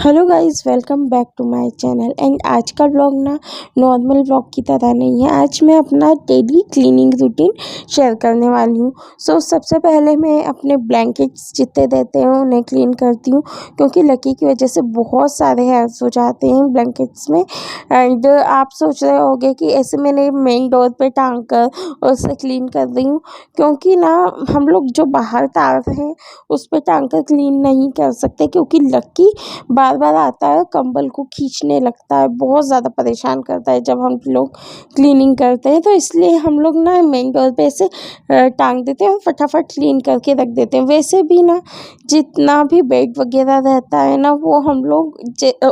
Hello guys, welcome back to my channel. And आज का vlog ना नॉर्मल व्लॉग की तरह नहीं है। आज मैं अपना डेली क्लीनिंग रूटीन शेयर करने वाली हूँ। सबसे पहले मैं अपने ब्लैंकेट्स जितने रहते हैं उन्हें क्लीन करती हूँ, क्योंकि लकी की वजह से बहुत सारे हेयर्स हो जाते हैं ब्लैंकेट्स में। एंड आप सोच रहे होगे कि ऐसे मैंने मेन डोर पे टांग कर और उसे क्लीन कर रही हूँ, क्योंकि ना हम लोग जो बाहर तार हैं उस पर टांग कर क्लीन नहीं कर सकते, क्योंकि लकी बार बार आता है, कंबल को खींचने लगता है, बहुत ज़्यादा परेशान करता है जब हम लोग क्लीनिंग करते हैं। तो इसलिए हम लोग ना मेन डोर पे ऐसे टांग देते हैं और फटाफट क्लीन करके रख देते हैं। वैसे भी ना जितना भी बेड वगैरह रहता है ना वो हम लोग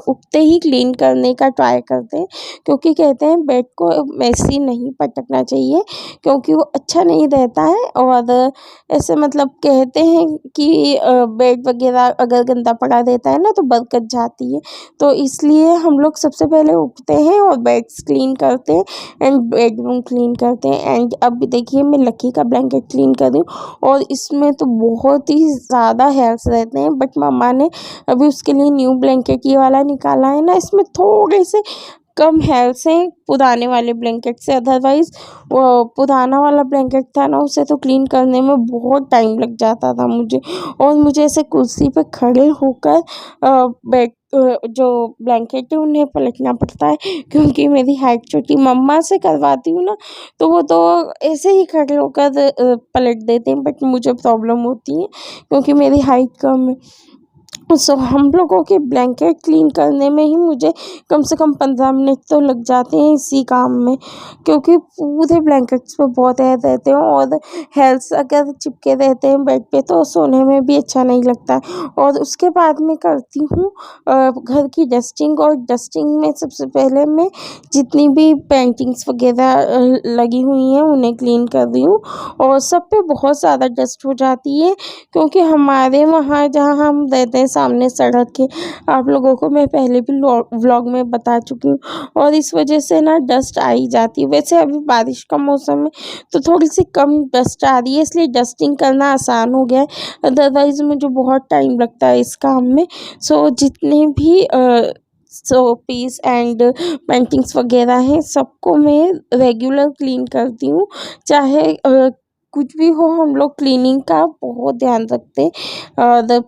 उठते ही क्लीन करने का ट्राई करते हैं, क्योंकि कहते हैं बेड को ऐसे नहीं पटकना चाहिए, क्योंकि वो अच्छा नहीं रहता है। और ऐसे मतलब कहते हैं कि बेड वगैरह अगर गंदा पड़ा रहता है ना तो बरकत जाती है। तो इसलिए हम लोग सबसे पहले उठते हैं और बेड्स क्लीन करते हैं एंड बेडरूम क्लीन करते हैं। एंड अब देखिए मैं लकी का ब्लैंकेट क्लीन कर रही हूँ, और इसमें तो बहुत ही ज़्यादा हेयर्स रहते हैं, बट मम्मा ने अभी उसके लिए न्यू ब्लैंकेट ये वाला निकाला है ना, इसमें थोड़े से कम हेयर्स हैं पुराने वाले ब्लैंकेट से। अदरवाइज़ वो पुराना वाला ब्लैंकेट था ना, उसे तो क्लीन करने में बहुत टाइम लग जाता था मुझे, और मुझे ऐसे कुर्सी पे खड़े होकर बेड जो ब्लैंकेट है उन्हें पलटना पड़ता है, क्योंकि मेरी हाइट छोटी। मम्मा से करवाती हूँ ना तो वो तो ऐसे ही खड़े होकर पलट देते हैं, बट मुझे प्रॉब्लम होती है क्योंकि मेरी हाइट कम है। हम लोगों के ब्लैंकेट क्लीन करने में ही मुझे कम से कम 15 मिनट तो लग जाते हैं इसी काम में, क्योंकि पूरे ब्लैंकेट्स पे बहुत हेयर रहते हैं, और हेयर्स अगर चिपके रहते हैं बेड पे तो सोने में भी अच्छा नहीं लगता है। और उसके बाद मैं करती हूँ घर की डस्टिंग, और डस्टिंग में सबसे पहले मैं जितनी भी पेंटिंग्स वगैरह लगी हुई हैं उन्हें क्लीन कर रही हूँ। और सब पे बहुत ज़्यादा डस्ट हो जाती है, क्योंकि हमारे वहाँ जहाँ हम रहते हैं सामने सड़क के, आप लोगों को मैं पहले भी व्लॉग में बता चुकी हूँ, और इस वजह से ना डस्ट आ ही जाती है। वैसे अभी बारिश का मौसम है तो थोड़ी सी कम डस्ट आ रही है, इसलिए डस्टिंग करना आसान हो गया है। अदरवाइज़ मुझे बहुत टाइम लगता है इस काम में। जितने भी पीस एंड पेंटिंग्स वगैरह हैं सबको मैं रेगुलर क्लीन करती हूँ, चाहे कुछ भी हो। हम लोग क्लीनिंग का बहुत ध्यान रखते हैं। और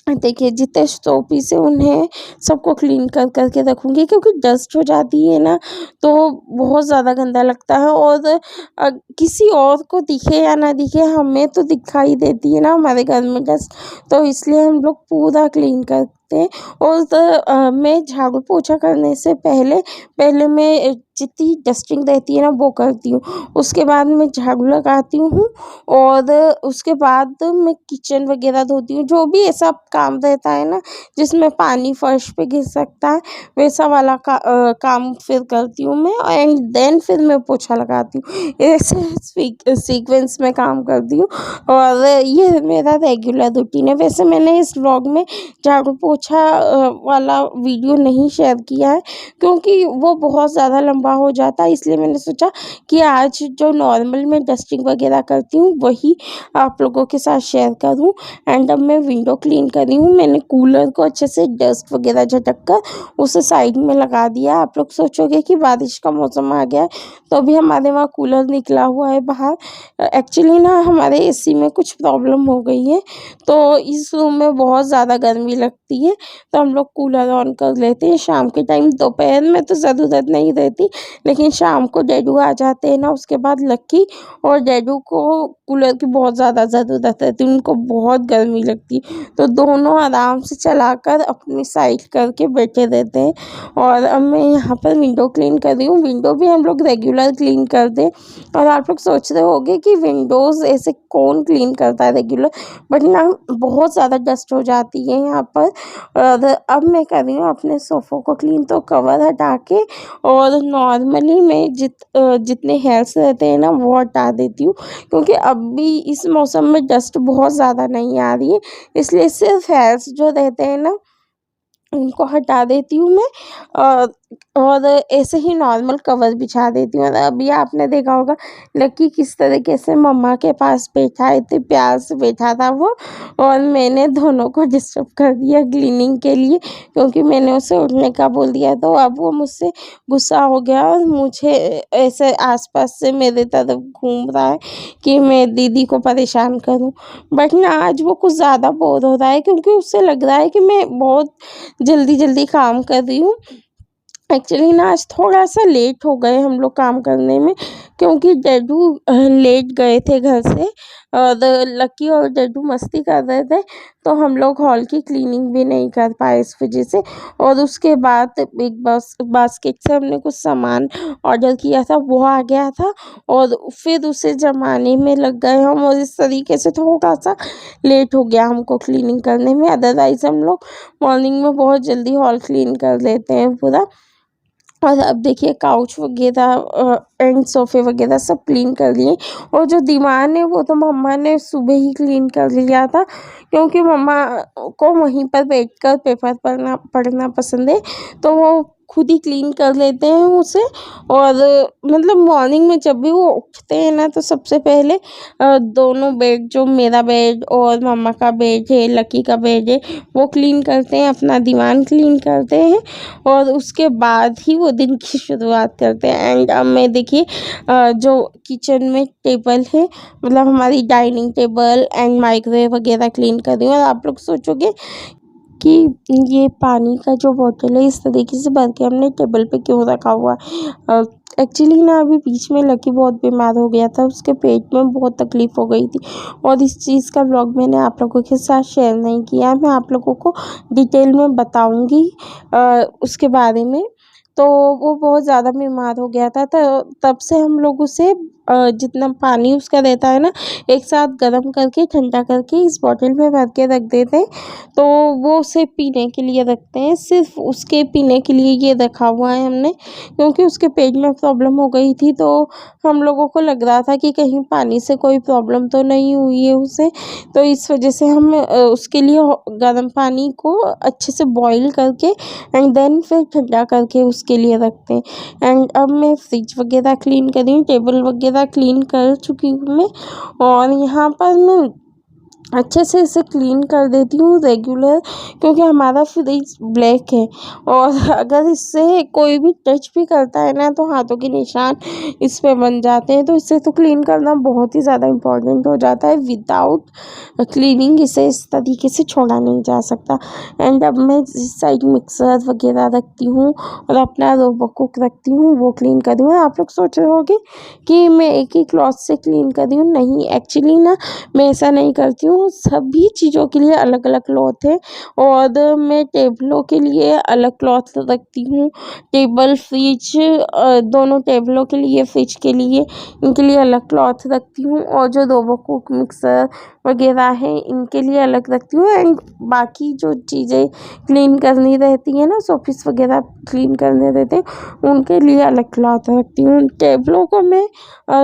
देखिए जितने शोपीस है उन्हें सबको क्लीन कर कर के रखूँगी, क्योंकि डस्ट हो जाती है ना तो बहुत ज़्यादा गंदा लगता है। और किसी और को दिखे या ना दिखे, हमें तो दिखाई देती है ना हमारे घर में डस्ट, तो इसलिए हम लोग पूरा क्लीन करते हैं। और मैं झाड़ू पोछा करने से पहले पहले मैं जितनी डस्टिंग रहती है ना वो करती हूँ, उसके बाद मैं झाड़ू लगाती हूँ, और उसके बाद मैं किचन वगैरह धोती हूँ। जो भी ऐसा काम रहता है ना जिसमें पानी फर्श पे गिर सकता है, वैसा वाला काम फिर करती हूँ मैं, एंड देन फिर मैं पोछा लगाती हूँ। ऐसे सीक्वेंस में काम करती हूँ, और ये मेरा रेगुलर रूटीन है। वैसे मैंने इस व्लॉग में झाड़ू पोछा वाला वीडियो नहीं शेयर किया है, क्योंकि वो बहुत ज़्यादा लंबा हो जाता है, इसलिए मैंने सोचा कि आज जो नॉर्मल मैं डस्टिंग वगैरह करती हूँ वही आप लोगों के साथ शेयर करूँ। एंड अब मैं विंडो क्लीन कर रही हूँ। मैंने कूलर को अच्छे से डस्ट वगैरह झटक कर उसे साइड में लगा दिया। आप लोग सोचोगे कि बारिश का मौसम आ गया है, तो अभी हमारे वहाँ कूलर निकला हुआ है बाहर। एक्चुअली ना हमारे एसी में कुछ प्रॉब्लम हो गई है, तो इस रूम में बहुत ज़्यादा गर्मी लगती है, तो हम लोग कूलर ऑन कर लेते हैं शाम के टाइम। दोपहर में तो ज़रूरत नहीं रहती, लेकिन शाम को डैडू आ जाते हैं ना, उसके बाद लक्की और डैडू को कूलर की बहुत ज़्यादा ज़रूरत रहती है, उनको बहुत गर्मी लगती है, तो दोनों आराम से चलाकर अपनी साइड करके बैठे रहते हैं। और अब मैं यहाँ पर विंडो क्लीन कर रही हूँ। विंडो भी हम लोग रेगुलर क्लीन कर दें, और आप लोग सोच रहे होंगे कि विंडोज़ ऐसे कौन क्लीन करता है रेगुलर, बट ना बहुत ज़्यादा डस्ट हो जाती है यहाँ पर। और अब मैं कर रही हूँ अपने सोफ़ों को क्लीन, तो कवर हटा के और नॉर्मली मैं जितने हेयर्स रहते हैं ना वो हटा देती हूँ, क्योंकि अभी इस मौसम में डस्ट बहुत ज़्यादा नहीं आ रही है, इसलिए सिर्फ हेयर्स जो रहते हैं ना उनको हटा देती हूँ मैं और ऐसे ही नॉर्मल कवर बिछा देती हूँ। और अभी आपने देखा होगा लकी किस तरीके से मम्मा के पास बैठा है, इतने प्यार से बैठा था वो, और मैंने दोनों को डिस्टर्ब कर दिया क्लीनिंग के लिए, क्योंकि मैंने उसे उठने का बोल दिया। तो अब वो मुझसे गुस्सा हो गया और मुझे ऐसे आसपास से मेरे तरफ घूम रहा है कि मैं दीदी को परेशान करूं। बट ना आज वो कुछ ज़्यादा बोर हो रहा है, क्योंकि उससे लग रहा है कि मैं बहुत जल्दी जल्दी काम कर रही हूँ। एक्चुअली ना आज थोड़ा-सा लेट हो गए हम लोग काम करने में, क्योंकि डैडू लेट गए थे घर से और लकी और डैडू मस्ती कर रहे थे, तो हम लोग हॉल की क्लीनिंग भी नहीं कर पाए इस वज़ह से। और उसके बाद बिग बास्केट से हमने कुछ सामान ऑर्डर किया था, वो आ गया था और फिर उसे जमाने में लग गए हम, और इस तरीके से थोड़ा-सा लेट हो गया हमको क्लीनिंग करने में। अदरवाइज़ हम लोग मॉर्निंग में बहुत जल्दी हॉल क्लीन कर लेते हैं पूरा। और अब देखिए काउच वगैरह एंड सोफ़े वगैरह सब क्लीन कर लिए, और जो दीवान है वो तो मम्मा ने सुबह ही क्लीन कर लिया था, क्योंकि मम्मा को वहीं पर बैठकर पेपर पढ़ना पढ़ना पसंद है, तो वो खुद ही क्लीन कर लेते हैं उसे। और मतलब मॉर्निंग में जब भी वो उठते हैं ना, तो सबसे पहले दोनों बेड, जो मेरा बेड और मम्मा का बेड है, लकी का बेड है, वो क्लीन करते हैं, अपना दीवान क्लीन करते हैं, और उसके बाद ही वो दिन की शुरुआत करते हैं। एंड अब मैं देखिए जो किचन में टेबल है, मतलब हमारी डाइनिंग टेबल एंड माइक्रोवेव वगैरह क्लीन कर रही हूँ। और आप लोग सोचोगे कि ये पानी का जो बॉटल है इस तरीके से भर के हमने टेबल पे क्यों रखा हुआ है। एक्चुअली ना अभी बीच में लकी बहुत बीमार हो गया था, उसके पेट में बहुत तकलीफ़ हो गई थी, और इस चीज़ का व्लॉग मैंने आप लोगों के साथ शेयर नहीं किया। मैं आप लोगों को डिटेल में बताऊंगी उसके बारे में। तो वो बहुत ज़्यादा बीमार हो गया था, तो तब से हम लोग उसे जितना पानी उसका रहता है ना, एक साथ गर्म करके ठंडा करके इस बॉटल में भर के रख देते हैं, तो वो उसे पीने के लिए रखते हैं। सिर्फ उसके पीने के लिए ये रखा हुआ है हमने, क्योंकि उसके पेट में प्रॉब्लम हो गई थी, तो हम लोगों को लग रहा था कि कहीं पानी से कोई प्रॉब्लम तो नहीं हुई है उसे। तो इस वजह से हम उसके लिए गर्म पानी को अच्छे से बॉईल करके एंड देन फिर ठंडा करके उसके लिए रखते हैं। एंड अब मैं फ्रिज वगैरह क्लीन कर रही हूँ, टेबल वगैरह क्लीन कर चुकी हूँ मैं, और यहाँ पर मैं अच्छे से इसे क्लीन कर देती हूँ रेगुलर, क्योंकि हमारा फ्रिज ब्लैक है, और अगर इससे कोई भी टच भी करता है ना, तो हाथों के निशान इस पे बन जाते हैं। तो इसे तो क्लीन करना बहुत ही ज़्यादा इम्पोर्टेंट हो जाता है, विदाउट क्लीनिंग इसे इस तरीके से छोड़ा नहीं जा सकता। एंड अब मैं इस साइड मिक्सर वगैरह रखती हूँ और अपना रोबो कुक रखती हूँ, वो क्लीन कर रही हूँ। आप लोग सोच रहे होंगे कि मैं एक ही क्लॉथ से क्लीन कर रही हूँ, नहीं, एक्चुअली ना मैं ऐसा नहीं करती हूँ। सभी चीज़ों के लिए अलग अलग क्लॉथ है, और मैं टेबलों के लिए अलग क्लॉथ रखती हूँ, टेबल फ्रिज दोनों टेबलों के लिए, फ्रिज के लिए, इनके लिए अलग क्लॉथ रखती हूँ, और जो रोबो कुक मिक्सर वगैरह है इनके लिए अलग रखती हूँ। एंड बाकी जो चीज़ें क्लीन करनी रहती है ना, शोपीस वगैरह क्लीन करने रहते हैं, उनके लिए अलग क्लॉथ रखती हूँ। टेबलों को मैं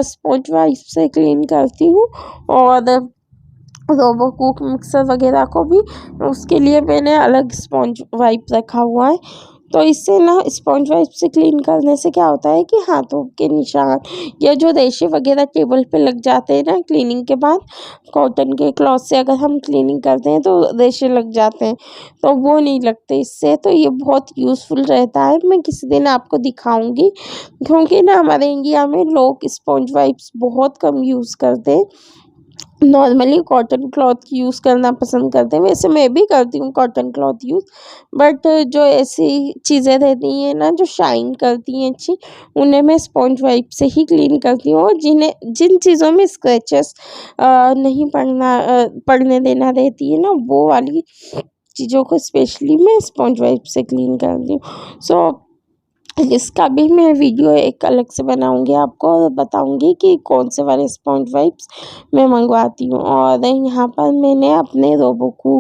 स्पॉन्ज वाइप से क्लीन करती हूँ, और रोबो कुक मिक्सर वगैरह को भी उसके लिए मैंने अलग स्पॉन्ज वाइप रखा हुआ है। तो इससे ना स्पॉन्ज वाइप से क्लीन करने से क्या होता है कि हाथों के निशान या जो रेशे वगैरह टेबल पे लग जाते हैं ना क्लीनिंग के बाद, कॉटन के क्लॉथ से अगर हम क्लीनिंग करते हैं तो रेशे लग जाते हैं, तो वो नहीं लगते इससे। तो ये बहुत यूज़फुल रहता है, मैं किसी दिन आपको दिखाऊंगी, क्योंकि ना हमारे इंडिया में लोग स्पॉन्ज वाइप्स बहुत कम यूज़ करते हैं, नॉर्मली कॉटन क्लॉथ यूज़ करना पसंद करते हैं। वैसे मैं भी करती हूँ कॉटन क्लॉथ यूज़, बट जो ऐसी चीज़ें रहती हैं ना जो शाइन करती हैं अच्छी, उन्हें मैं स्पॉन्ज वाइप से ही क्लीन करती हूँ। और जिन चीज़ों में स्क्रैचेस नहीं पड़ने देना रहती है ना, वो वाली चीज़ों को स्पेशली मैं स्पॉन्ज वाइप से क्लीन करती हूँ। सो इसका भी मैं वीडियो एक अलग से बनाऊंगी आपको, और बताऊंगी कि कौन से वाले स्पॉन्ज वाइप्स मैं मंगवाती हूँ। और यहाँ पर मैंने अपने रोबो को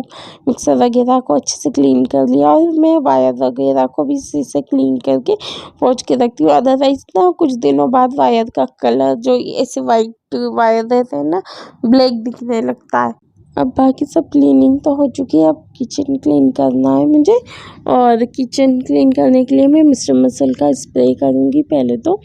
मिक्सर वगैरह को अच्छे से क्लीन कर लिया, और मैं वायर वगैरह को भी इसी से क्लीन करके पोंछ के रखती हूँ। अदरवाइज ना कुछ दिनों बाद वायर का कलर जो ऐसे वाइट वायर रहते हैं ना, ब्लैक दिखने लगता है। अब बाकी सब क्लीनिंग तो हो चुकी है, अब किचन क्लीन करना है मुझे। और किचन क्लीन करने के लिए मैं मिस्टर मसल का स्प्रे करूँगी पहले तो।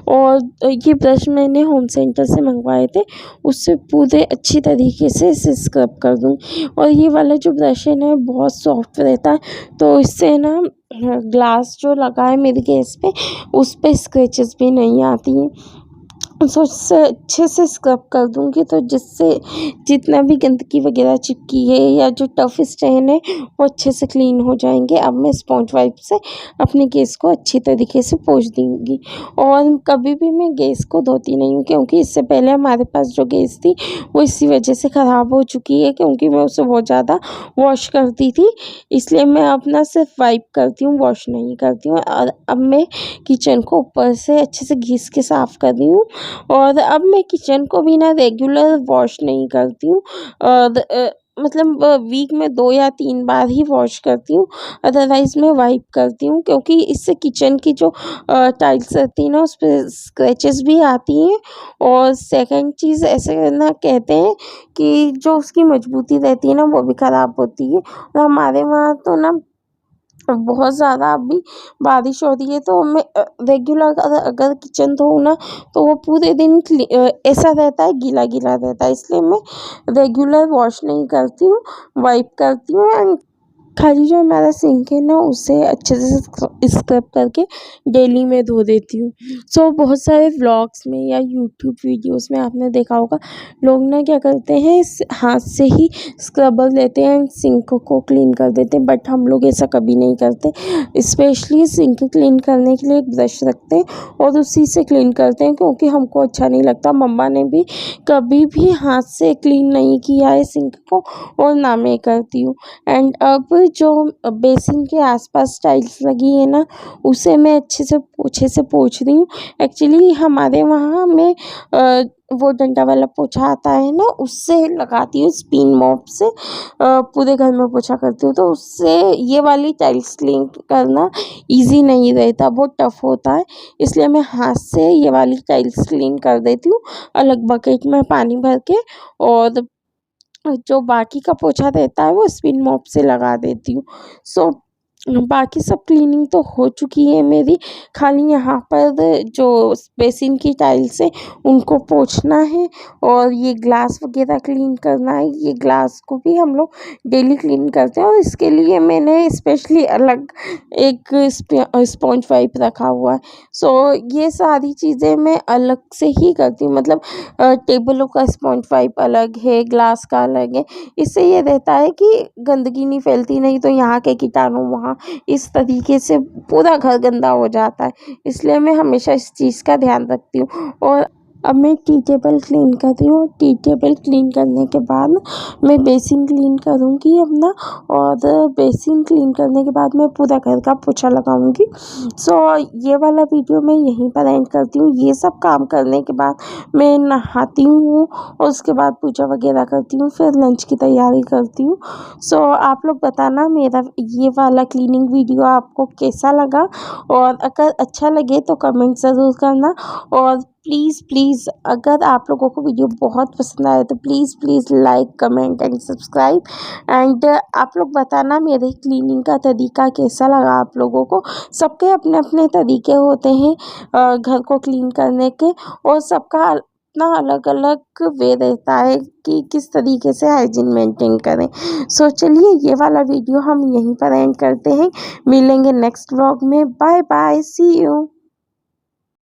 और ये ब्रश मैंने होम सेंटर से मंगवाए थे, उससे पूरे अच्छी तरीके से इसे स्क्रब कर दूँ। और ये वाला जो ब्रश है ना बहुत सॉफ्ट रहता है, तो इससे ना ग्लास जो लगा है मेरी गैस पे उस पे स्क्रैचेस भी नहीं आती हैं। सो उससे अच्छे से स्क्रब कर दूँगी, तो जिससे जितना भी गंदगी वगैरह चिपकी है या जो टफ स्टेन है वो अच्छे से क्लीन हो जाएंगे। अब मैं स्पॉन्ज वाइप से अपने गैस को अच्छी तरीके से पोंछ दूँगी। और कभी भी मैं गैस को धोती नहीं हूँ, क्योंकि इससे पहले हमारे पास जो गैस थी वो इसी वजह से ख़राब हो चुकी है, क्योंकि मैं उसे बहुत ज़्यादा वॉश करती थी। इसलिए मैं अपना सिर्फ वाइप करती हूँ, वॉश नहीं करती हूँ। और अब मैं किचन को ऊपर से अच्छे से घिस के साफ़ कर रही हूँ। और अब मैं किचन को भी ना रेगुलर वॉश नहीं करती हूँ। और मतलब वीक में 2 या 3 बार ही वॉश करती हूँ, अदरवाइज़ मैं वाइप करती हूँ, क्योंकि इससे किचन की जो टाइल्स रहती है ना उस पे स्क्रैचेस भी आती हैं। और सेकंड चीज़ ऐसे ना कहते हैं कि जो उसकी मजबूती रहती है ना वो भी ख़राब होती है। और हमारे वहाँ तो ना बहुत ज़्यादा अभी बारिश हो रही है, तो मैं रेगुलर अगर किचन धोऊँ ना तो वो पूरे दिन ऐसा रहता है, गीला-गीला रहता है। इसलिए मैं रेगुलर वॉश नहीं करती हूँ, वाइप करती हूँ। एंड खाली जो हमारा सिंक है ना उसे अच्छे से स्क्रब करके डेली में धो देती हूँ। सो बहुत सारे व्लॉग्स में या यूट्यूब वीडियोस में आपने देखा होगा, लोग ना क्या करते हैं हाथ से ही स्क्रबर लेते हैं सिंक को क्लीन कर देते हैं, बट हम लोग ऐसा कभी नहीं करते। स्पेशली सिंक क्लीन करने के लिए एक ब्रश रखते हैं और उसी से क्लीन करते हैं, क्योंकि हमको अच्छा नहीं लगता। मम्मा ने भी कभी भी हाथ से क्लीन नहीं किया है सिंक को, और ना मैं करती हूँ। एंड अब जो बेसिन के आसपास टाइल्स लगी है ना उसे मैं अच्छे से पोछे से पोंछ रही हूँ। एक्चुअली हमारे वहाँ में वो डंडा वाला पोछा आता है ना उससे लगाती हूँ, स्पिन मॉप से पूरे घर में पोछा करती हूँ, तो उससे ये वाली टाइल्स क्लीन करना इजी नहीं रहता, बहुत टफ होता है। इसलिए मैं हाथ से ये वाली टाइल्स क्लीन कर देती हूँ, अलग बकेट में पानी भर के। और जो बाकी का पोछा रहता है वो स्पिन मॉप से लगा देती हूँ। सो बाकी सब क्लीनिंग तो हो चुकी है मेरी, खाली यहाँ पर जो बेसिन की टाइल्स है उनको पोंछना है और ये ग्लास वगैरह क्लीन करना है। ये ग्लास को भी हम लोग डेली क्लीन करते हैं, और इसके लिए मैंने स्पेशली अलग एक स्पॉन्ज वाइप रखा हुआ है। सो ये सारी चीज़ें मैं अलग से ही करती हूँ, मतलब टेबलों का स्पॉन्ज वाइप अलग है, ग्लास का अलग है। इससे ये रहता है कि गंदगी नहीं फैलती, नहीं तो यहाँ के कीटाणु वहाँ, इस तरीके से पूरा घर गंदा हो जाता है। इसलिए मैं हमेशा इस चीज़ का ध्यान रखती हूँ। और अब मैं टी टेबल क्लीन कर रही हूँ, टी टेबल क्लीन करने के बाद मैं बेसिन क्लीन करूँगी अपना, और बेसिन क्लीन करने के बाद मैं पूरा घर का पोछा लगाऊँगी। सो ये वाला वीडियो मैं यहीं पर एंड करती हूँ। ये सब काम करने के बाद मैं नहाती हूँ और उसके बाद पूजा वगैरह करती हूँ, फिर लंच की तैयारी करती हूँ। सो आप लोग बताना मेरा ये वाला क्लीनिंग वीडियो आपको कैसा लगा, और अगर अच्छा लगे तो कमेंट ज़रूर करना। और प्लीज़ अगर आप लोगों को वीडियो बहुत पसंद आए तो please like, comment and subscribe. And आप लोग बताना मेरे क्लीनिंग का तरीका कैसा लगा आप लोगों को। सबके अपने अपने तरीके होते हैं घर को क्लीन करने के, और सबका अपना अलग अलग वे रहता है कि किस तरीके से हाइजीन मेंटेन करें। सो चलिए ये वाला वीडियो हम यहीं पर एंड करते हैं, मिलेंगे नेक्स्ट व्लॉग में। Bye bye, see you.